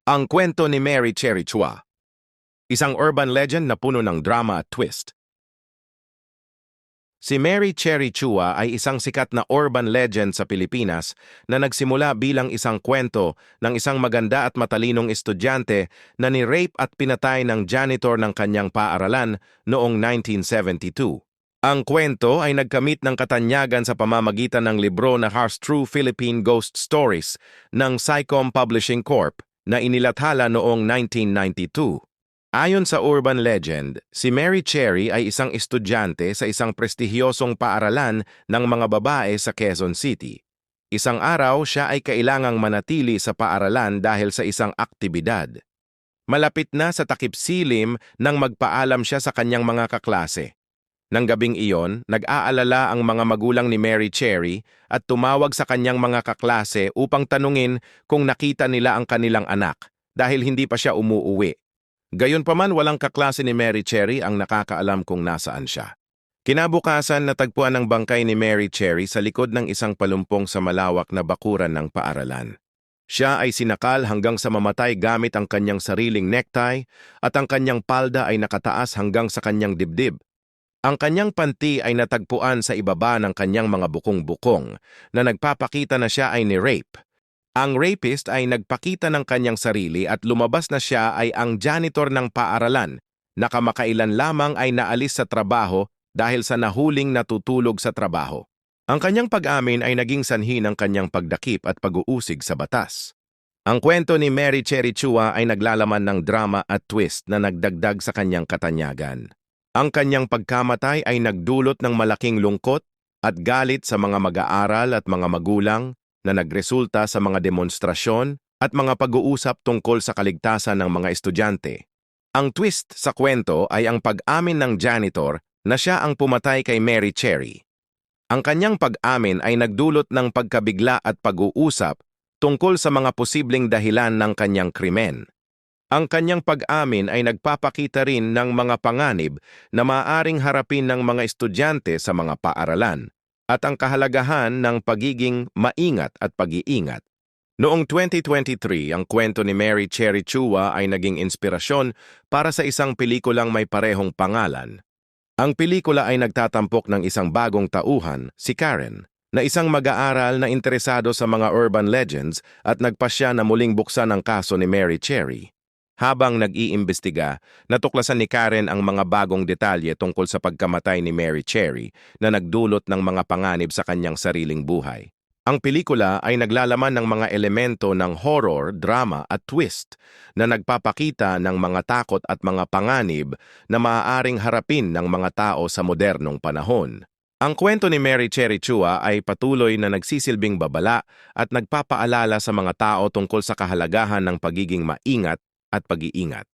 Ang kwento ni Mary Cherry Chua, isang urban legend na puno ng drama at twist. Si Mary Cherry Chua ay isang sikat na urban legend sa Pilipinas na nagsimula bilang isang kwento ng isang maganda at matalinong estudyante na ni-rape at pinatay ng janitor ng kanyang paaralan noong 1972. Ang kwento ay nagkamit ng katanyagan sa pamamagitan ng libro na Harsh True Philippine Ghost Stories ng Psycom Publishing Corp. Na inilathala noong 1992. Ayon sa urban legend, si Mary Cherry ay isang estudyante sa isang prestihiyosong paaralan ng mga babae sa Quezon City. Isang araw, siya ay kailangang manatili sa paaralan dahil sa isang aktibidad. Malapit na sa takip silim nang magpaalam siya sa kanyang mga kaklase. Nang gabing iyon, nag-aalala ang mga magulang ni Mary Cherry at tumawag sa kanyang mga kaklase upang tanungin kung nakita nila ang kanilang anak dahil hindi pa siya umuuwi. Gayunpaman, walang kaklase ni Mary Cherry ang nakakaalam kung nasaan siya. Kinabukasan, natagpuan ang bangkay ni Mary Cherry sa likod ng isang palumpong sa malawak na bakuran ng paaralan. Siya ay sinakal hanggang sa mamatay gamit ang kanyang sariling necktie at ang kanyang palda ay nakataas hanggang sa kanyang dibdib. Ang kanyang panty ay natagpuan sa ibaba ng kanyang mga bukong-bukong na nagpapakita na siya ay ni-rape. Ang rapist ay nagpakita ng kanyang sarili at lumabas na siya ay ang janitor ng paaralan na kamakailan lamang ay naalis sa trabaho dahil sa nahuling natutulog sa trabaho. Ang kanyang pag-amin ay naging sanhi ng kanyang pagdakip at pag-uusig sa batas. Ang kwento ni Mary Cherry Chua ay naglalaman ng drama at twist na nagdagdag sa kanyang katanyagan. Ang kanyang pagkamatay ay nagdulot ng malaking lungkot at galit sa mga mag-aaral at mga magulang na nagresulta sa mga demonstrasyon at mga pag-uusap tungkol sa kaligtasan ng mga estudyante. Ang twist sa kwento ay ang pag-amin ng janitor na siya ang pumatay kay Mary Cherry. Ang kanyang pag-amin ay nagdulot ng pagkabigla at pag-uusap tungkol sa mga posibleng dahilan ng kanyang krimen. Ang kanyang pag-amin ay nagpapakita rin ng mga panganib na maaaring harapin ng mga estudyante sa mga paaralan at ang kahalagahan ng pagiging maingat at pag-iingat. Noong 2023, ang kwento ni Mary Cherry Chua ay naging inspirasyon para sa isang pelikulang may parehong pangalan. Ang pelikula ay nagtatampok ng isang bagong tauhan, si Karen, na isang mag-aaral na interesado sa mga urban legends at nagpasya na muling buksan ang kaso ni Mary Cherry. Habang nag-iimbestiga, natuklasan ni Karen ang mga bagong detalye tungkol sa pagkamatay ni Mary Cherry na nagdulot ng mga panganib sa kanyang sariling buhay. Ang pelikula ay naglalaman ng mga elemento ng horror, drama at twist na nagpapakita ng mga takot at mga panganib na maaaring harapin ng mga tao sa modernong panahon. Ang kwento ni Mary Cherry Chua ay patuloy na nagsisilbing babala at nagpapaalala sa mga tao tungkol sa kahalagahan ng pagiging maingat at pag-iingat.